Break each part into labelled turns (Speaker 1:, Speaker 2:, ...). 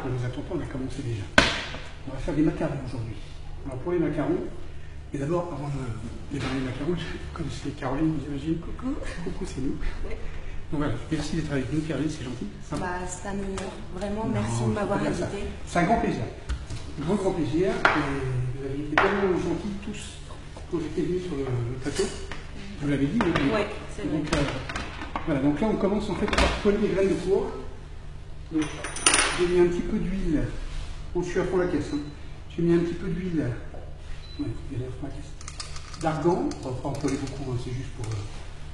Speaker 1: on vous attend pas, on a commencé déjà. On va faire des macarons aujourd'hui. Alors pour les macarons, mais d'abord, avant de démarrer les macarons, vous connaissez Caroline, j'imagine.
Speaker 2: Coucou.
Speaker 1: Coucou, c'est nous.
Speaker 2: Ouais.
Speaker 1: Donc voilà, merci d'être avec nous, Caroline, c'est gentil.
Speaker 2: Bah, c'est un honneur. Vraiment, merci de m'avoir invité.
Speaker 1: C'est un grand plaisir. Un grand plaisir. Et vous avez été tellement gentils tous quand j'étais venu sur le plateau. Je vous l'avais dit.
Speaker 2: Oui, c'est vrai.
Speaker 1: Donc, voilà, donc là on commence en fait par poêler les graines de courge. Donc j'ai mis un petit peu d'huile. Bon, je suis à fond la caisse. Hein. J'ai mis un petit peu d'huile. Ouais, il y a l'air fond la caisse. D'argan, on va pas en poêler beaucoup, hein, c'est juste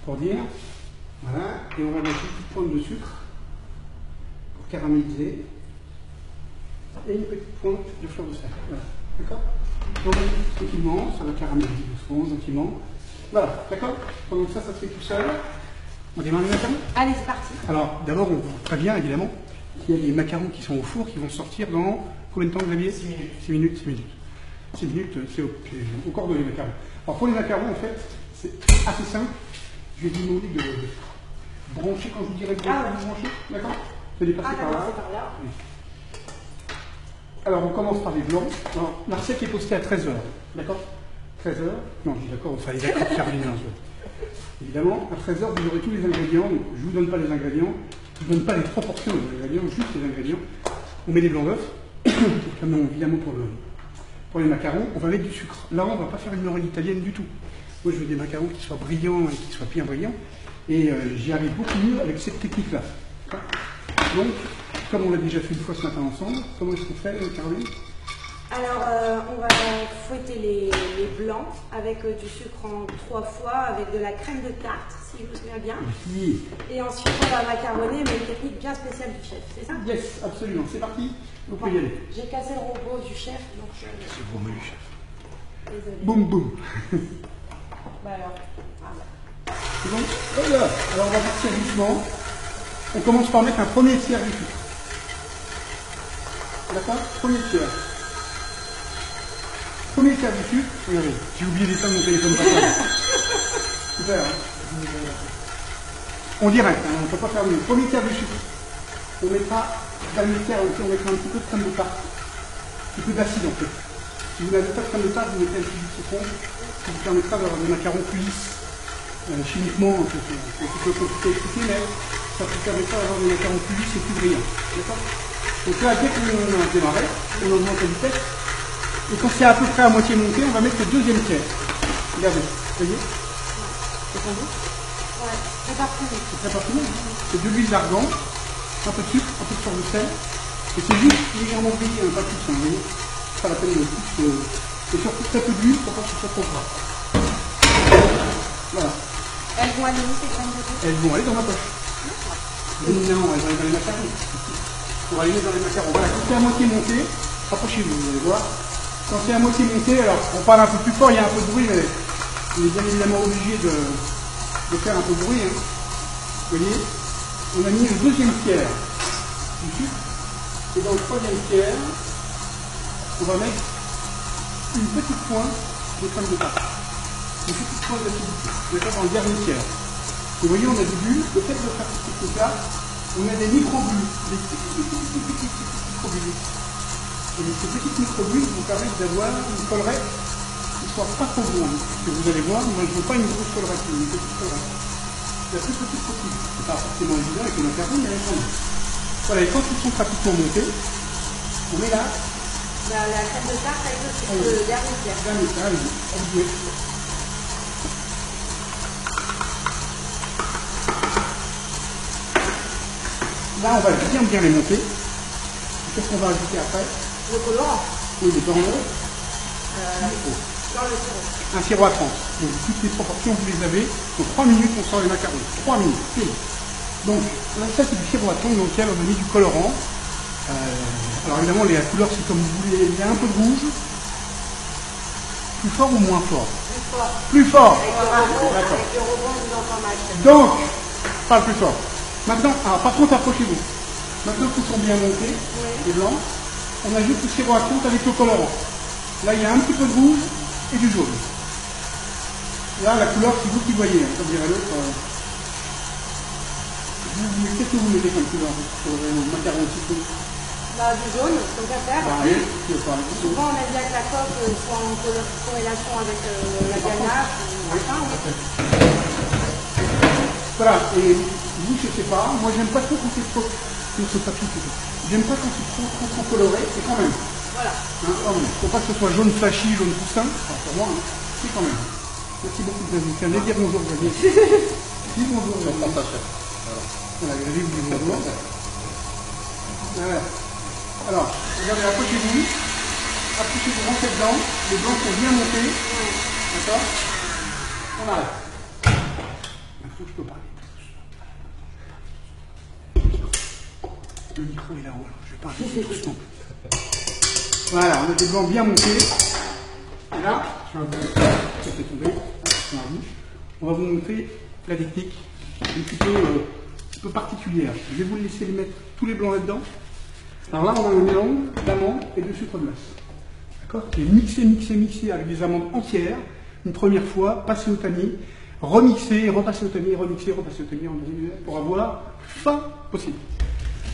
Speaker 1: pour dire. Voilà, et on va mettre une petite pointe de sucre pour caraméliser. Et une petite pointe de fleur de sel. Voilà, d'accord? Donc tranquillement, ça va caraméliser doucement, gentiment. Voilà, d'accord? Pendant que ça se fait tout seul. On démarre les macarons?
Speaker 2: Allez, c'est parti.
Speaker 1: Alors, d'abord, on vous prévient évidemment qu'il y a des macarons qui sont au four qui vont sortir dans combien de temps, Xavier? 6 minutes. 6 minutes, 6 minutes. 6 minutes, c'est au cordon les macarons. Alors, pour les macarons, en fait, c'est assez simple. Je vais vous demander de brancher quand je vous dirai de brancher, d'accord? Vous allez passer par là. Oui. Alors, on commence par les blancs. Alors, la recette est postée à 13h, d'accord? 13h? Non, je dis d'accord, on fallait d'accord, Caroline. Évidemment, à 13h, vous aurez tous les ingrédients. Donc, je ne vous donne pas les ingrédients. Je ne vous donne pas les proportions des ingrédients, juste les ingrédients. On met des blancs d'œufs, évidemment pour les macarons. On va mettre du sucre. Là, on ne va pas faire une oreille italienne du tout. Moi, je veux des macarons qui soient brillants et qui soient bien brillants. Et j'y arrive beaucoup mieux avec cette technique-là. Donc, comme on l'a déjà fait une fois ce matin ensemble, comment est-ce qu'on fait, Caroline?
Speaker 2: Alors, on va fouetter les blancs avec du sucre en 3 fois, avec de la crème de tarte, si je me souviens bien.
Speaker 1: Oui.
Speaker 2: Et ensuite, on va macaronner, mais une technique bien spéciale du chef, c'est ça?
Speaker 1: Yes, absolument. C'est parti. Vous pouvez y aller.
Speaker 2: J'ai cassé le robot du chef, donc
Speaker 1: C'est bon, du chef.
Speaker 2: désolée.
Speaker 1: Boum, boum.
Speaker 2: Bah alors, voilà.
Speaker 1: C'est bon? Voilà. Alors, on va partir doucement. On commence par mettre un premier tiers du sucre. D'accord? Premier tiers. Premier tiers du sucre. Regardez, j'ai oublié d'éteindre mon téléphone portable. Super, hein? On direct, hein, on ne peut pas faire mieux. Premier tiers du sucre. On mettra, dernier tiers aussi, on mettra un petit peu de crème de tarte. Un petit peu d'acide en fait. Si vous n'avez pas de crème de tarte, vous mettez un petit peu de citron, qui vous permettra d'avoir des macarons plus lisses. Chimiquement, c'est un petit peu compliqué à expliquer, mais ça vous permettra d'avoir des macarons plus lisses et plus brillants. D'accord? Donc là, dès qu'on a démarré, on augmente la vitesse. Et quand c'est à peu près à moitié monté, on va mettre le deuxième tiers. Regardez, vous voyez? C'est tendu?
Speaker 2: Ouais, très parfumé.
Speaker 1: C'est très parfumé. C'est de l'huile d'argan, un peu de sucre, un peu de fleur de sel. Et c'est juste légèrement grillé, pas plus, hein, vous voyez? Pas la peine de plus. Et surtout très peu d'huile pour pas que ce soit trop gras. Voilà.
Speaker 2: Elles vont aller où ces crèmes de tarte?
Speaker 1: Elles vont aller dans ma poche. Non, elles vont aller dans les macarons. On va les mettre dans les macarons. Voilà, quand c'est à moitié monté, rapprochez-vous, vous allez voir. Quand c'est à moitié monté, alors on parle un peu plus fort, il y a un peu de bruit, mais on est bien évidemment obligé de faire un peu de bruit. Hein. Vous voyez, on a mis le deuxième tiers du sucre. Et dans le troisième tiers, on va mettre une petite pointe de crème de tarte. Une petite pointe d'acidité. D'accord, dans le dernier tiers. Vous voyez, on a des bulles. Le fait de faire cette technique-là, on a des micro-bulles. Des petites micro-bulles. Et ces petites micro-bulles vous permettent d'avoir une collerette qui ne soit pas trop grande. Que vous allez voir, moi je ne veux pas une grosse collerette, une petite collerette. La plus petite possible. C'est pas forcément évident avec les macarons, mais quand même. Voilà, et quand ils sont pratiquement montés, on met là.
Speaker 2: La crème de tarte avec le dernier tiers.
Speaker 1: Dernier tiers, allez-y. Là, on va bien les monter. Qu'est-ce qu'on va ajouter après?
Speaker 2: Le colorant.
Speaker 1: Oui, les blancs.
Speaker 2: Dans le sirop.
Speaker 1: Un sirop à 30. Donc, toutes les proportions, vous les avez. Donc, 3 minutes, on sort les macarons. 3 minutes. Donc, là, ça, c'est du sirop à 30 dans lequel on a mis du colorant. Alors, évidemment, la couleur, c'est comme vous voulez. Il y a un peu de rouge. Plus fort ou moins fort?
Speaker 2: Plus fort.
Speaker 1: Plus fort.
Speaker 2: Avec le rebond, vous entend mal.
Speaker 1: Donc, pas le plus fort. Maintenant, alors, par contre, approchez-vous. Maintenant qu'ils sont bien montés, les blancs, on ajoute le sirop à 30 avec le colorant. Là, il y a un petit peu de rouge et du jaune. Là, la couleur, c'est vous qui voyez, hein, comme dirait l'autre. Qu'est-ce que vous mettez comme couleur sur le macaron au citron?
Speaker 2: Bah, du jaune, donc à faire.
Speaker 1: Bah, allez, tu veux parler.
Speaker 2: Souvent, on aime bien que la coque soit en corrélation avec la ganache ou machin.
Speaker 1: Voilà, et vous, je sais pas, moi j'aime pas trop quand c'est trop. J'aime pas quand c'est trop coloré, et quand même.
Speaker 2: Voilà.
Speaker 1: Hein, quand même. Faut pas que ce soit jaune flashy, jaune poussin, enfin, pour moi, hein, c'est quand même. Merci beaucoup, Xavier. Tiens, allez dire bonjour, Xavier. Dis bonjour, Xavier. Voilà, Xavier, vous dites bonjour. Voilà. Alors, regardez, approchez-vous. Approchez-vous, rentrez dedans. Les blancs sont bien montés. D'accord? On arrête. Il faut que je peux parler. Le micro est là-haut, je vais parler doucement. Voilà, on a des blancs bien montés. Et là, je vais ça fait tomber. On va vous montrer la technique un petit peu particulière. Je vais vous laisser les mettre tous les blancs là-dedans. Alors là, on a un mélange d'amandes et de sucre glace. D'accord? Qui est mixé avec des amandes entières. Une première fois, passé au tamis, remixé, repassé au tamis, remixé, repassé au tamis en deuxième pour avoir pas possible.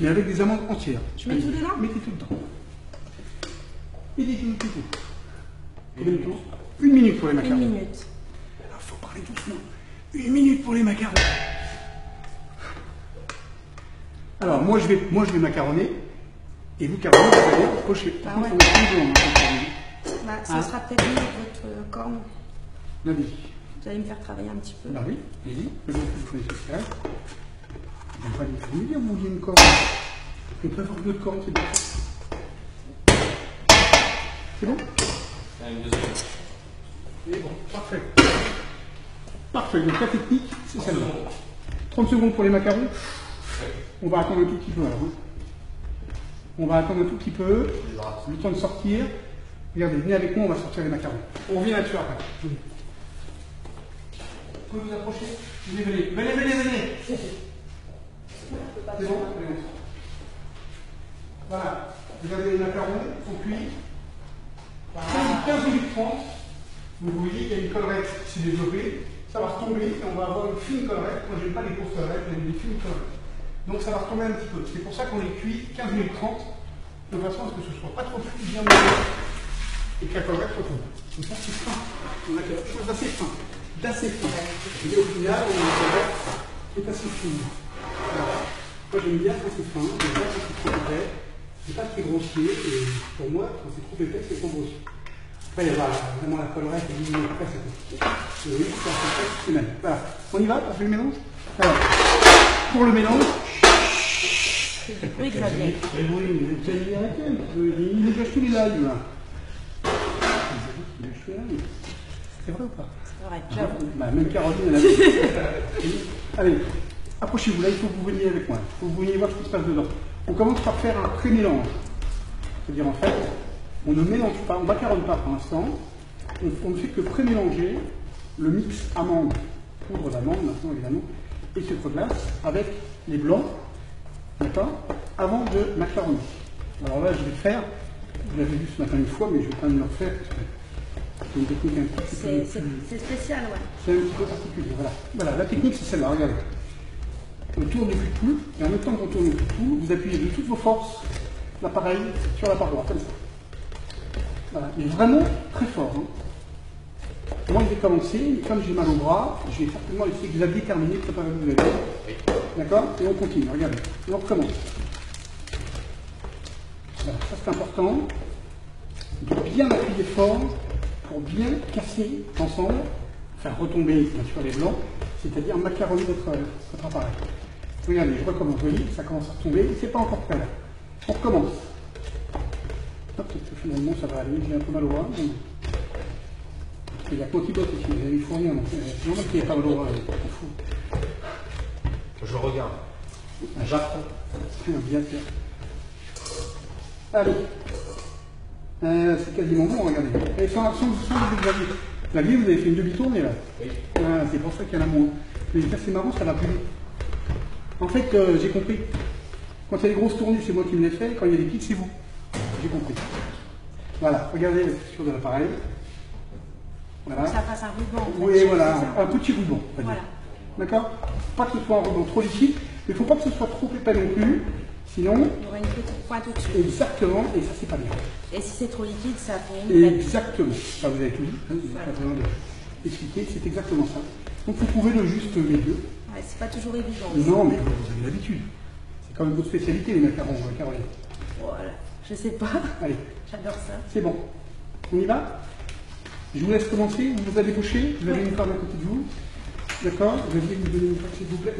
Speaker 1: Mais avec des amandes entières.
Speaker 2: Je mets tout dedans?
Speaker 1: Mettez tout dedans. Mettez tout. Combien de temps? 1 minute pour les macarons.
Speaker 2: 1 minute.
Speaker 1: Il faut parler doucement. 1 minute pour les macarons. Alors, moi je vais macaronner. Et vous, Caroline, vous allez pocher.
Speaker 2: Ah ouais. Bah, ça sera peut-être mieux avec votre corne.
Speaker 1: Allez-y.
Speaker 2: Vous allez me faire travailler un petit peu.
Speaker 1: Bah oui, allez-y. Vous prenez ce cas. Vous pas les dire, vous vouliez une corne. On peut avoir 2 cornes, c'est bien. C'est bon?
Speaker 3: Une deuxième.
Speaker 1: C'est bon, parfait. Parfait, donc la technique, c'est celle-là. 30 secondes pour les macarons. On va attendre un tout petit peu alors. Hein. On va attendre un tout petit peu. Le temps de sortir. Regardez, venez avec moi, on va sortir les macarons. On revient là-dessus après. Venez. Vous pouvez vous approcher? Venez. C'est bon? Voilà. Regardez, les macarons sont cuits. 15 minutes 30. Vous voyez qu'il y a une collerette qui s'est développée. Ça va retomber et on va avoir une fine collerette. Moi, j'aime pas les grosses collerettes, j'aime des fines collerettes. Donc ça va retomber un petit peu. C'est pour ça qu'on les cuit 15 minutes 30, de façon à ce que ce ne soit pas trop cuit, bien mûri, et que la collerette retombe. Comme ça, c'est fin. On a quelque chose d'assez fin. Et au final, on a une collerette qui est assez fine. Alors, moi, j'aime bien quand c'est fin, j'aime bien quand c'est trop épais. C'est pas très grossier, et pour moi, quand c'est trop épais, c'est trop grossier. Après, il y a vraiment la collerette, et l'huile, après, c'est compliqué. Oui, c'est même. Voilà. On y va, on fait le mélange? Alors, pour le mélange,
Speaker 2: Oui, Xavier.
Speaker 1: il nous gâche tous les lives là. C'est vrai ou pas?
Speaker 2: C'est vrai, j'avoue.
Speaker 1: Même Caroline, elle a dit. Allez, approchez-vous, là il faut que vous veniez avec moi. Il faut que vous veniez voir ce qui se passe dedans. On commence par faire un pré-mélange. C'est-à-dire en fait, on ne mélange pas, on ne macaronne pas pour l'instant. On ne fait que pré-mélanger le mix amande, poudre d'amande maintenant évidemment, et sucre glace avec les blancs. D'accord? Avant de macaronner. Alors là, je vais faire, vous l'avez vu ce matin une fois, mais je vais quand même le refaire. C'est une technique un petit peu.
Speaker 2: C'est spécial, ouais.
Speaker 1: C'est un petit peu particulier. Voilà, la technique, c'est celle-là. Regardez. On tourne le cul-de-poule, et en même temps qu'on tourne le cul-de-poule, vous appuyez de toutes vos forces l'appareil sur la paroi, comme ça. Voilà. Il est vraiment très fort. Hein. Moi, je vais commencer, mais comme j'ai mal au bras, je vais certainement laisser Xavier terminer, préparer vous allez. D'accord? Et on continue, regardez. Et on recommence. Voilà, ça c'est important. De bien appuyer fort pour bien casser ensemble, faire retomber bien sûr les blancs, c'est-à-dire macaronner votre appareil. Regardez, je recommence, vous voyez, ça commence à retomber, c'est pas encore prêt là. On recommence. Hop, finalement ça va aller, j'ai un peu mal au bras. Il y a quoi qui bosse ici, il faut rien, donc c'est normal qu'il n'y ait pas mal au bras, on fout.
Speaker 3: Je regarde.
Speaker 1: J'apprends. Bien sûr. Allez. C'est quasiment bon, regardez. Et sans Xavier. Xavier, vous avez fait une demi-tournée là.
Speaker 3: Oui.
Speaker 1: C'est pour ça qu'il y en a moins. Mais c'est marrant, ça va plus vite. En fait, j'ai compris. Quand il y a des grosses tournées, c'est moi qui me les fais. Quand il y a des pics, c'est vous. J'ai compris. Voilà, regardez la texture de l'appareil. Voilà.
Speaker 2: Ça passe un ruban. En fait.
Speaker 1: Oui, voilà, un petit ruban.
Speaker 2: Voilà.
Speaker 1: D'accord? Pas que ce soit un ruban trop liquide, mais il ne faut pas que ce soit trop épais non plus. Sinon,
Speaker 2: Il y aura une petite pointe au-dessus.
Speaker 1: exactement, et ça c'est pas bien.
Speaker 2: Et si c'est trop liquide, ça fait une crème.
Speaker 1: Exactement. Ça vous avez tout dit, hein, vous n'avez pas besoin d'expliquer, c'est exactement ça. Donc vous trouvez le juste milieu.
Speaker 2: Ouais, c'est pas toujours évident aussi.
Speaker 1: Non, mais vous avez l'habitude. C'est quand même votre spécialité les macarons, Caroline.
Speaker 2: Voilà, je sais pas.
Speaker 1: Allez,
Speaker 2: J'adore ça.
Speaker 1: c'est bon. On y va? Je vous laisse commencer. Vous allez pocher. Vous avez une corde à côté de vous. D'accord? Vous allez me donner une corde, s'il vous plaît.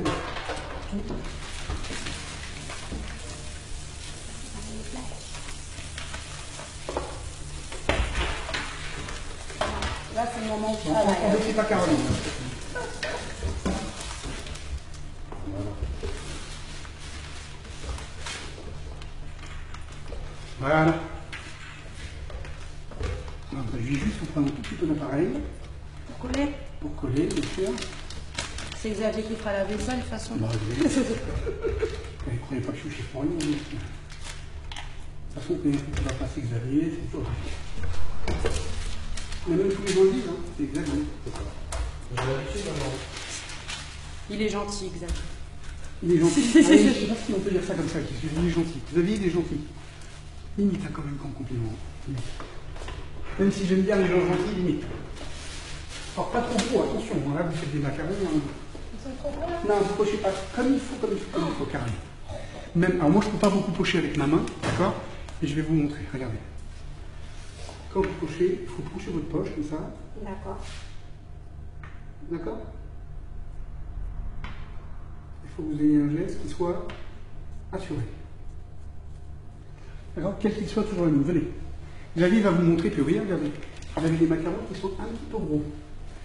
Speaker 2: Là, c'est le moment où je
Speaker 1: On
Speaker 2: travaille.
Speaker 1: ne pas Caroline. Voilà. Donc, je vais juste vous prendre un tout petit peu d'appareil
Speaker 2: Pour coller.
Speaker 1: pour coller, bien sûr.
Speaker 2: C'est Xavier qui fera la vaisselle, de toute façon.
Speaker 1: Bah, vous ne croyez pas que je suis chef pour rien. De toute façon, quand tu vas passer Xavier, c'est toujours. On a même tous les gens le disent, hein. C'est Xavier.
Speaker 3: J'ai l'habitude maintenant.
Speaker 2: Il est gentil, Xavier.
Speaker 1: Il est gentil. Ah, je ne sais pas si on peut dire ça comme ça, il est gentil. Xavier, il est gentil. Limite, hein, quand même, comme compliment. Limite. Même si j'aime bien les gens gentils, limite. Alors, pas trop gros, attention. Là, vous faites des macarons. Hein.
Speaker 2: Ils sont trop gros là?
Speaker 1: Non, vous pochez pas comme il faut, carrément. Même, alors moi, je ne peux pas beaucoup pocher avec ma main, d'accord? Et je vais vous montrer, regardez. Quand vous pochez, il faut toucher votre poche, comme ça.
Speaker 2: D'accord.
Speaker 1: D'accord? Il faut que vous ayez un geste qui soit assuré. D'accord? Quel qu'il soit, toujours le même. Venez. Xavier va vous montrer, puis oui, regardez. Vous avez des macarons qui sont un petit peu gros.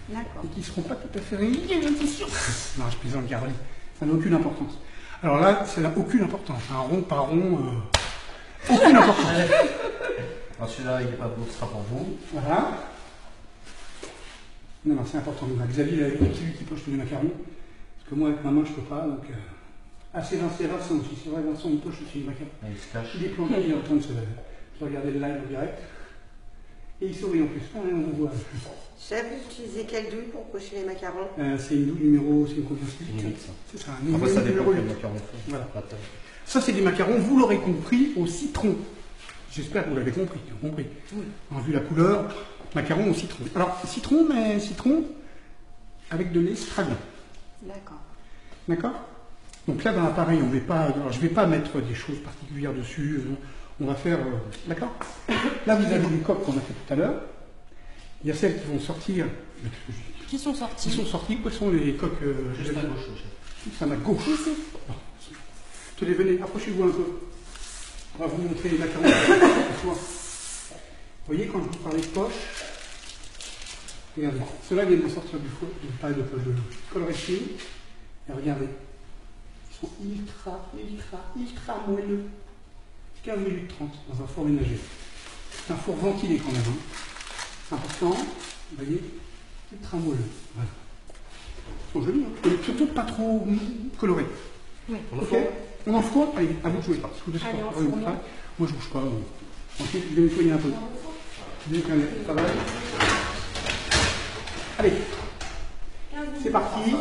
Speaker 2: D'accord.
Speaker 1: Et qui ne seront pas tout à fait réguliers, je suis sûr. Non, je plaisante, Caroline. Ça n'a aucune importance. Alors là, ça n'a aucune importance. Un rond par rond, aucune importance.
Speaker 3: Alors celui-là, il n'est pas beau, ce sera pour vous.
Speaker 1: Voilà. Non, non, c'est important. Donc, Xavier, c'est lui qui poche tous les macarons. Parce que moi, avec ma main, je ne peux pas. Donc, c'est Vincent aussi. C'est vrai, Vincent, il poche aussi les macarons.
Speaker 3: Il se cache.
Speaker 1: Il est planté, il est en train de regarder le live en direct. Et il sourit en plus. Ah, on le voit.
Speaker 4: Chef, vous utilisez quelle douille pour pocher les macarons?
Speaker 1: C'est une douille numéro, c'est une confiance
Speaker 3: Limite, ça.
Speaker 1: C'est ça,
Speaker 3: Après, ça dépend
Speaker 1: numéro
Speaker 3: des
Speaker 1: 8.
Speaker 3: macarons font.
Speaker 1: Voilà.
Speaker 3: La taille.
Speaker 1: Ça, c'est des macarons, vous l'aurez compris, au citron. J'espère que vous l'avez compris.
Speaker 2: Oui.
Speaker 1: On a vu la couleur, macarons au citron. Alors, citron, mais citron avec de l'estragon.
Speaker 2: D'accord.
Speaker 1: D'accord? Donc là, dans l'appareil, on ne va pas. Alors, je ne vais pas mettre des choses particulières dessus. On va faire. D'accord? Là, vous avez les coques qu'on a fait tout à l'heure. Il y a celles qui vont sortir.
Speaker 2: Qui sont sortis?
Speaker 1: Qui sont sorties. Quelles sont les coques?
Speaker 3: Juste à gauche, chef.
Speaker 1: Juste à ma gauche. Bon. Tenez, venez, approchez-vous un peu. On va vous montrer les macarons. Vous voyez, quand je vous parlais de poche, regardez, ceux-là viennent de sortir du four, de coloration. Et regardez, ils sont ultra moelleux. 15 minutes 30 dans un four ménager. C'est un four ventilé quand même. Hein. Important, vous voyez, ultra moelleux. Voilà. Ils sont jolis, hein. Et surtout pas trop colorés.
Speaker 2: Oui.
Speaker 1: Ok. On en fourre? Allez, à vous de jouer.
Speaker 2: Allez, on
Speaker 1: Oui,
Speaker 2: fourre,
Speaker 1: moi je ne bouge pas. Ensuite, je vais nettoyer un peu. Je vais nettoyer le travail. Allez, c'est parti.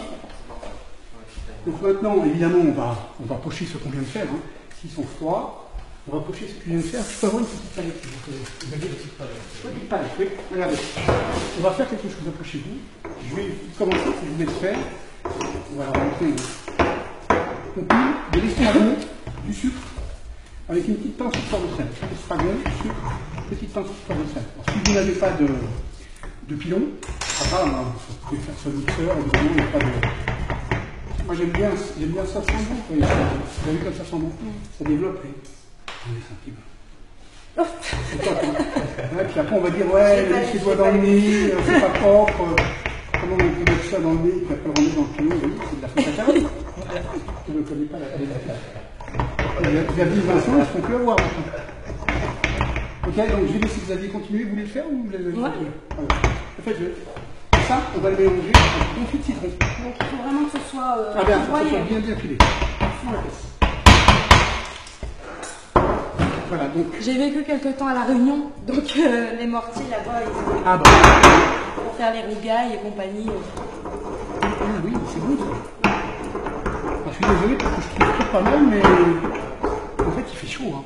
Speaker 1: Donc maintenant, évidemment, on va pocher ce qu'on vient de faire. Hein. S'ils sont froids, on va pocher ce qu'on vient de faire. Je peux avoir une petite palette, s'il vous plaît. Vous avez une petite palette? Une petite palette, oui. Regardez. On va faire quelque chose de chez vous. Je vais commencer, si vous voulez le faire. On va leur montrer. On pile de l'estragon, du sucre, avec une petite pince de fleur de sel. L'estragon, sucre, petite pince de fleur de sel. Alors, si vous n'avez pas de pilon, vous pouvez faire ça mixeur, évidemment, il n'y a pas de. Moi j'aime bien ça sans bon. Vous avez vu comme ça sans bon? Ça développe les sentiments. C'est top, hein. Ouais, puis après on va dire, ouais, il ses doigts dans le nez, c'est pas propre. Comment on peut mettre ça dans le nez et puis après le remettre dans le pilon? C'est de la faute à Caroline. Je ne connais pas la qualité. Xavier et Vincent, ils ne font que avoir maintenant. Ok, donc je vais laisser Xavier continuer. Vous voulez le faire ou vous voulez le faire? En fait, ça, on va le mélanger avec confit de citron.
Speaker 2: Donc il faut vraiment que ce soit
Speaker 1: Ah bien, ça
Speaker 2: broyé.
Speaker 1: soit bien filé. Sous la pièce. Voilà, donc.
Speaker 2: J'ai vécu quelque temps à La Réunion, donc les mortiers là-bas, ils
Speaker 1: Ah bah.
Speaker 2: pour faire les rigailles et compagnie.
Speaker 1: Ah oui, c'est bon ça. Je suis désolé parce que je trouve pas mal, mais chaud. Hein.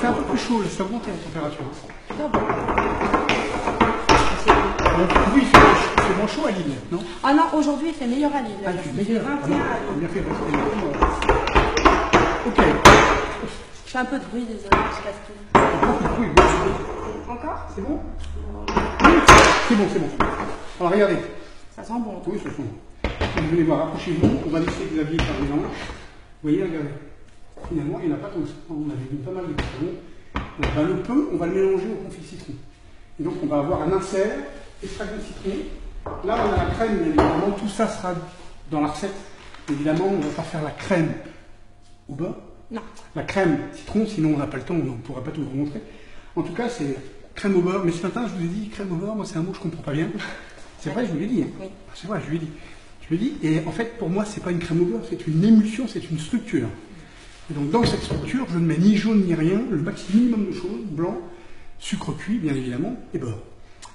Speaker 1: C'est un peu plus chaud, laisse augmenter la température. Oui, il fait moins chaud à Lille, non?
Speaker 2: Ah non, aujourd'hui il fait meilleur à Lille.
Speaker 1: Ah, il fait meilleur.
Speaker 2: 21
Speaker 1: Ah, non,
Speaker 2: à Lille.
Speaker 1: bien fait, parce que, ok.
Speaker 2: Je fais un peu de bruit, désolé, je casse tout.
Speaker 1: Oui,
Speaker 2: Encore?
Speaker 1: c'est bon? C'est bon, c'est bon. Alors regardez.
Speaker 2: Ça sent bon.
Speaker 1: Oui, ça sent bon. Vous venez voir, approchez-vous. On va laisser Xavier par les langues. Vous voyez, regardez. Finalement, il n'y en a pas tant que ça. On avait mis pas mal de citrons. Donc, le peu, on va le mélanger au confit de citron. Et donc, on va avoir un insert, extrait de citron. Là, on a la crème, mais évidemment, tout ça sera dans la recette. Évidemment, on ne va pas faire la crème au beurre.
Speaker 2: Non.
Speaker 1: La crème citron, sinon on n'a pas le temps, on ne pourra pas tout vous montrer. En tout cas, c'est crème au beurre. Mais ce matin, je vous ai dit crème au beurre, moi, c'est un mot que je ne comprends pas bien. C'est vrai, je vous l'ai dit. Hein.
Speaker 2: Oui.
Speaker 1: C'est vrai, je lui ai dit. Je lui ai dit, et en fait, pour moi, c'est pas une crème au beurre, c'est une émulsion, c'est une structure. Et donc, dans cette structure, je ne mets ni jaune ni rien, le maximum de choses, blanc, sucre cuit, bien évidemment, et beurre.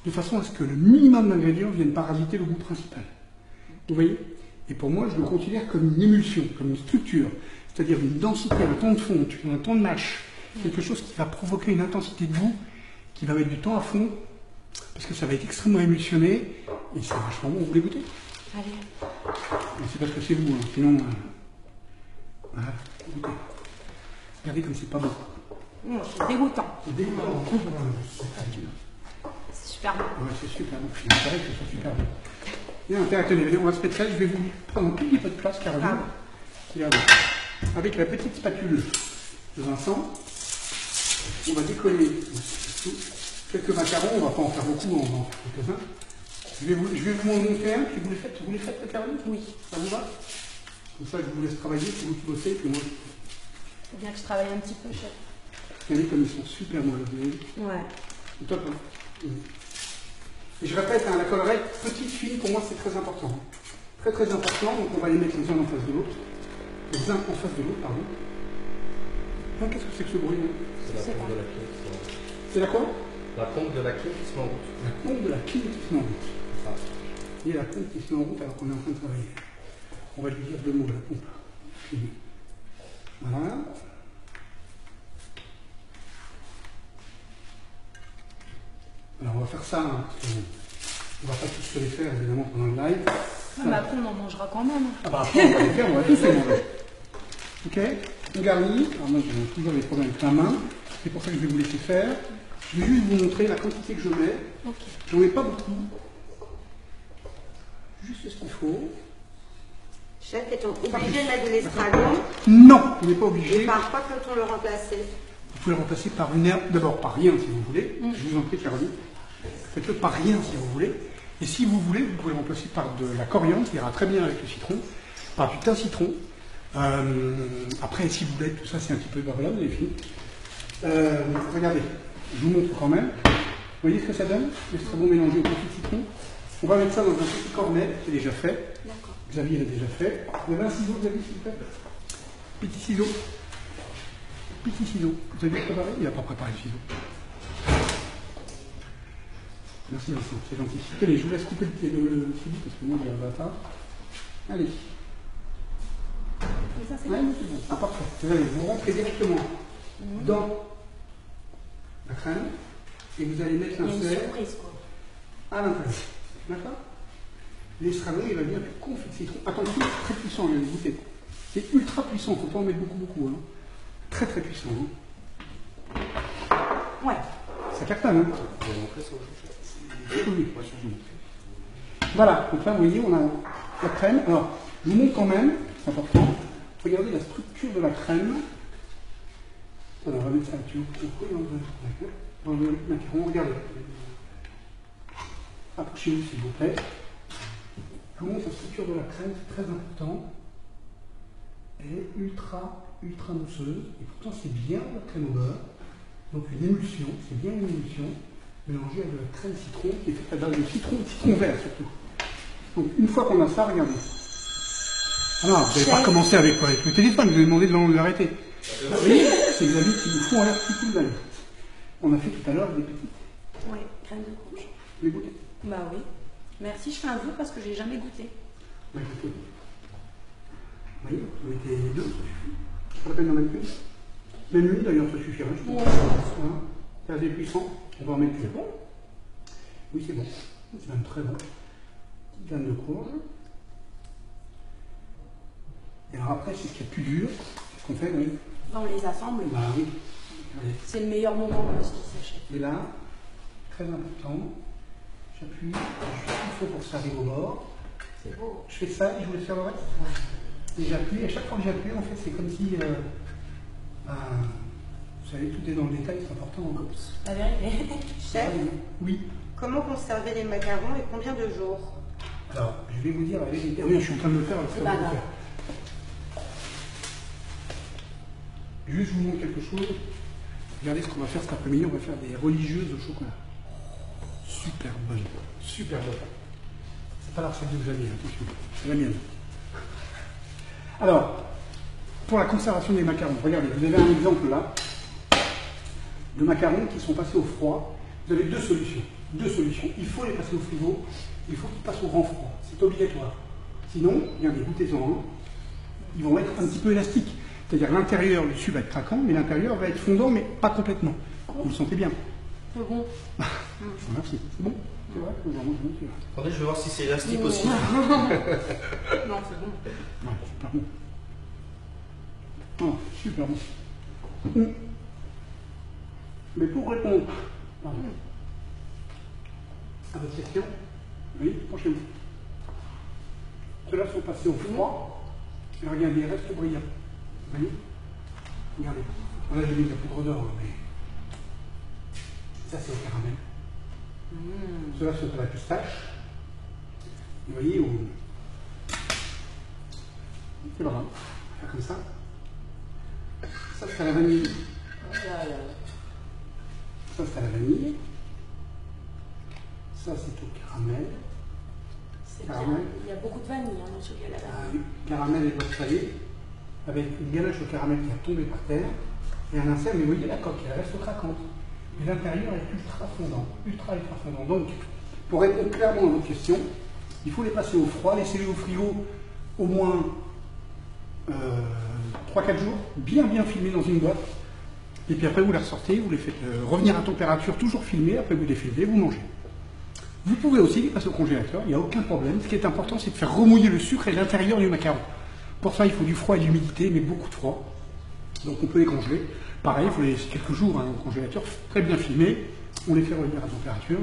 Speaker 1: De façon à ce que le minimum d'ingrédients viennent parasiter le goût principal. Vous voyez? Et pour moi, je le considère comme une émulsion, comme une structure, c'est-à-dire une densité, un ton de fonte, un ton de mâche, quelque chose qui va provoquer une intensité de goût, qui va mettre du temps à fond, parce que ça va être extrêmement émulsionné, et c'est vachement bon, vous voulez goûter?
Speaker 2: Allez.
Speaker 1: C'est parce que c'est vous, hein. Sinon, voilà, goûtez. Regardez comme c'est pas bon.
Speaker 2: C'est dégoûtant.
Speaker 1: C'est dégoûtant.
Speaker 2: C'est super bon.
Speaker 1: Ouais, c'est super bon. C'est intérêt que ce soit super bon. Bien, tenez, on va se mettre là, je vais vous prendre un tout petit peu de place, Caroline. Regardez. Avec la petite spatule de Vincent, on va décoller quelques macarons, on ne va pas en faire beaucoup, on va en faire quelques-uns. Je vais vous en montrer un, puis vous les faites, Caroline?
Speaker 2: Oui.
Speaker 1: Ça vous va? Comme ça, je vous laisse travailler, c'est vous qui bossez, puis moi.
Speaker 2: Faut bien que je travaille un petit peu, chef.
Speaker 1: Regardez comme ils sont super moelleux.
Speaker 2: Ouais.
Speaker 1: C'est top, hein? Et je répète, hein, la collerette, petite, fine, pour moi, c'est très important. Très très important, donc on va les mettre les uns en face de l'autre. Les uns en face de l'autre, pardon. Ah, qu'est-ce que c'est que ce bruit?
Speaker 3: C'est la pompe de la clé qui se met en route.
Speaker 1: C'est la quoi?
Speaker 3: La pompe de la clé qui se met en route.
Speaker 1: La pompe de la clé qui se met en route.
Speaker 3: Ah.
Speaker 1: Il y a la pompe qui se met en route alors qu'on est en train de travailler. On va lui dire deux mots, la pompe. Voilà. Alors on va faire ça, hein, parce qu'on ne va pas tous se les faire évidemment pendant le live.
Speaker 2: Ah, mais après, on en mangera quand même.
Speaker 1: Ah bah après on va les faire, on va tous les manger. Ok, on garnit. Alors moi j'ai toujours les problèmes avec la main, c'est pour ça que je vais vous laisser faire. Je vais juste vous montrer la quantité que je mets.
Speaker 2: Ok.
Speaker 1: J'en ai pas beaucoup. Juste ce qu'il faut.
Speaker 4: Chef, est-on obligé de mettre de l'estragon?
Speaker 1: Non, on n'est pas
Speaker 4: Et
Speaker 1: obligé.
Speaker 4: par quoi peut-on le remplacer?
Speaker 1: Vous pouvez le remplacer par une herbe, d'abord par rien si vous voulez. Je vous en prie, Caroline. Faites-le par rien si vous voulez. Et si vous voulez, vous pouvez le remplacer par de la coriandre, qui ira très bien avec le citron, par du thym citron. Après, si vous voulez, tout ça, c'est un petit peu de variable, les filles. Regardez, je vous montre quand même. Vous voyez ce que ça donne? L'extrêmement mélangé au confit de citron. On va mettre ça dans un petit cornet, c'est déjà fait.
Speaker 2: D'accord.
Speaker 1: Xavier l'a déjà fait. Vous avez un ciseau, Xavier, s'il vous plaît? Petit ciseau. Petit ciseau. Vous avez préparé? Il n'a pas préparé le ciseau. Merci Vincent, c'est gentil. Allez, je vous laisse couper le ciseau parce que moi je ne le pas. Allez.
Speaker 2: Et ça, c'est
Speaker 1: Ouais,
Speaker 2: bon.
Speaker 1: c'est bon. Ah, parfait. Allez, vous rentrez directement dans la crème et vous allez mettre
Speaker 2: Il y a une
Speaker 1: l'insert
Speaker 2: surprise, quoi.
Speaker 1: à l'intérieur. D'accord? L'estragon, il va venir du confit de citron. Attention, c'est très puissant, il y a une goûter. C'est ultra puissant, il ne faut pas en mettre beaucoup. Hein. Très très puissant. Hein.
Speaker 2: Ouais.
Speaker 1: Ça cartonne, hein?
Speaker 3: Vous avez montré ça aujourd'hui?
Speaker 1: Oui. Voilà, donc là vous voyez, on a la crème. Alors, je vous montre quand même, c'est important, regardez la structure de la crème. Alors, on va mettre ça là-dessus. Dans le macaron, regardez. Approchez-vous s'il vous plaît. Je vous montre la structure de la crème, c'est très important. Elle est ultra mousseuse. Et pourtant, c'est bien la crème au beurre. Donc, une émulsion, c'est bien une émulsion. Mélangée avec de la crème citron qui est faite à base de citron vert surtout. Donc une fois qu'on a ça, regardez. Ah non, vous n'allez pas recommencer avec le téléphone, vous allez demander de l'arrêter. Vous voyez, c'est Xavier qui nous fout en l'air tout le temps. On a fait tout à l'heure des petites.
Speaker 2: Oui, crème de courge.
Speaker 1: Vous voulez goûter?
Speaker 2: Bah oui. Merci, je fais un vœu parce que j'ai jamais goûté.
Speaker 1: Bah, écoutez. Vous voyez, vous mettez deux, ça suffit. Pas la peine d'en mettre plus. Même une d'ailleurs, ça suffirait. Je pense.
Speaker 2: Ouais, je pense.
Speaker 1: Hein, c'est assez puissant. On va en mettre plus.
Speaker 2: C'est bon?
Speaker 1: Oui, c'est bon. C'est même très bon. Petite graine de courge. Et alors après, c'est ce qui est plus dur. C'est ce qu'on fait, oui.
Speaker 2: On les assemble.
Speaker 1: Bah oui. Allez.
Speaker 2: C'est le meilleur moment quand ils s'achètent.
Speaker 1: Et là, très important, j'appuie, je fais ce qu'il faut pour que ça arrive au bord.
Speaker 2: C'est beau.
Speaker 1: Je fais ça et je vous laisse faire le reste. Et j'appuie, et à chaque fois que j'appuie, en fait, c'est comme si, vous savez, tout est dans le détail, c'est important.
Speaker 2: La vérité.
Speaker 4: Chef,
Speaker 1: Oui.
Speaker 4: comment conserver les macarons et combien de jours?
Speaker 1: Alors, je vais vous dire la vérité. Oui, je suis en train de le faire.
Speaker 2: C'est pas grave.
Speaker 1: Juste, je vous montre quelque chose. Regardez ce qu'on va faire cet après-midi. On va faire des religieuses au chocolat. Super bonne. Super bonne. C'est pas la recette de Xavier, attention. C'est la mienne. Alors, pour la conservation des macarons, regardez, vous avez un exemple là de macarons qui sont passés au froid. Vous avez deux solutions. Deux solutions. Il faut les passer au frigo, il faut qu'ils passent au grand froid. C'est obligatoire. Sinon, regardez, goûtez-en un. Ils vont être un petit peu élastiques. C'est-à-dire l'intérieur, le dessus va être craquant, mais l'intérieur va être fondant, mais pas complètement. Vous le sentez bien.
Speaker 2: C'est bon.
Speaker 1: Merci. C'est bon? C'est vrai?
Speaker 3: Attendez, je vais voir si c'est élastique aussi.
Speaker 2: Non, c'est bon.
Speaker 1: Ouais, super bon. Oh, super bon. Mais pour répondre à votre question, oui, prochaine. Ceux-là sont passés au froid, et regardez, ils restent brillants. Vous voyez? Regardez. Là, j'ai mis de la poudre d'or, mais ça, c'est au caramel. Ceux-là sont à la pistache. Vous voyez, c'est pas grave. On va faire comme ça. Ça, c'est à la vanille. Ça, c'est à la vanille. Ça, c'est au caramel.
Speaker 2: C'est
Speaker 1: Caramel.
Speaker 2: bien. Il y a beaucoup de vanille dans ce gars-là.
Speaker 1: Caramel et beurre salé, avec une ganache au caramel qui a tombé par terre, et un insert, mais vous voyez la coque, elle reste craquante. Et l'intérieur est ultra fondant, ultra fondant. Donc, pour répondre clairement à votre question, il faut les passer au froid, laisser-les au frigo au moins 3-4 jours, bien filmés dans une boîte. Et puis après, vous les ressortez, vous les faites revenir à température, toujours filmés, après vous les filmez, vous mangez. Vous pouvez aussi les passer au congélateur, il n'y a aucun problème. Ce qui est important, c'est de faire remouiller le sucre et l'intérieur du macaron. Pour ça, il faut du froid et de l'humidité, mais beaucoup de froid. Donc on peut les congeler. Pareil, il faut les laisser quelques jours au congélateur, très bien filmés. On les fait revenir à température.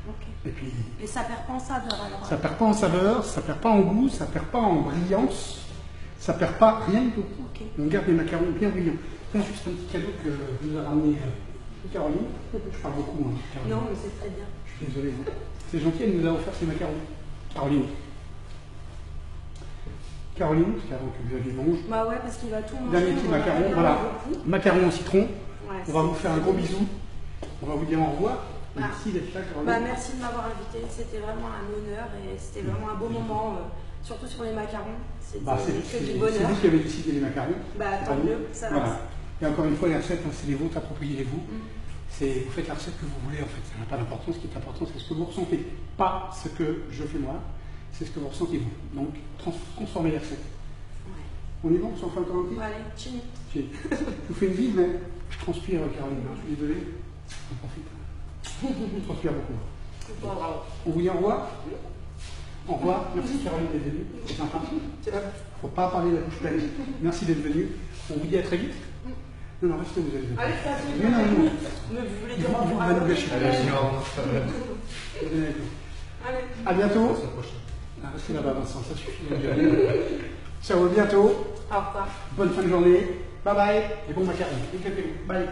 Speaker 2: Ok.
Speaker 1: Et puis,
Speaker 2: Et ça perd pas en saveur alors?
Speaker 1: ça perd pas en saveur, ça perd pas en goût, ça perd pas en brillance, ça perd pas rien du tout.
Speaker 2: Ok.
Speaker 1: On garde des macarons bien brillants. C'est juste un petit cadeau que nous a ramené Caroline. Je parle beaucoup, hein, Caroline.
Speaker 2: Non, mais c'est très bien.
Speaker 1: Je suis désolé. Hein. C'est gentil, elle nous a offert ces macarons. Caroline. Caroline, c'est avant que vous alliez manger.
Speaker 2: Bah ouais, parce qu'il va tout manger.
Speaker 1: Dernier petit
Speaker 2: on va
Speaker 1: macaron,
Speaker 2: faire
Speaker 1: voilà.
Speaker 2: beaucoup.
Speaker 1: Macaron au citron.
Speaker 2: Ouais,
Speaker 1: On va vous faire un gros bisou. On va vous dire au revoir.
Speaker 2: Bah.
Speaker 1: Merci d'être là, Caroline.
Speaker 2: Bah, merci de m'avoir invité, c'était vraiment un honneur et c'était vraiment un beau moment, surtout sur les macarons. C'était
Speaker 1: Bah, c'est
Speaker 2: que du
Speaker 1: vous
Speaker 2: bonheur.
Speaker 1: qui avez décidé les macarons.
Speaker 2: Bah,
Speaker 1: C'est
Speaker 2: tant
Speaker 1: pas nous.
Speaker 2: mieux, ça
Speaker 1: Voilà.
Speaker 2: va.
Speaker 1: Et encore une fois, les recettes, hein, c'est les vôtres, appropriez-les-vous. Vous faites la recette que vous voulez, en fait. Ça n'a pas d'importance. Ce qui est important, c'est ce que vous ressentez. Pas ce que je fais moi, c'est ce que vous ressentez vous. Donc, transformez les recettes.
Speaker 2: Ouais.
Speaker 1: On est bon, on s'en fait encore un petit.
Speaker 2: Allez, chin.
Speaker 1: Je vous fais une bise, mais je transpire, Caroline. Je suis désolé. On profite. Je transpire beaucoup. On vous dit au revoir. Au revoir. Merci Caroline d'être venue. C'est sympa. Il ne faut pas parler de la bouche pleine. Merci d'être venue. On vous dit à très vite. Non, non, restez où vous êtes venus.
Speaker 2: Allez, ça
Speaker 1: Mais non, non.
Speaker 2: Mais vous voulez
Speaker 1: Il
Speaker 2: dire au
Speaker 1: faut
Speaker 2: revoir?
Speaker 1: nous gâcher.
Speaker 3: Allez, au revoir.
Speaker 2: Allez.
Speaker 1: À bientôt.
Speaker 3: À la semaine prochaine.
Speaker 1: Ah, restez là-bas, Vincent, ça suffit. Ciao, à bientôt.
Speaker 2: Au revoir.
Speaker 1: Bonne fin de journée. Bye bye. Et bon macaron. Bye.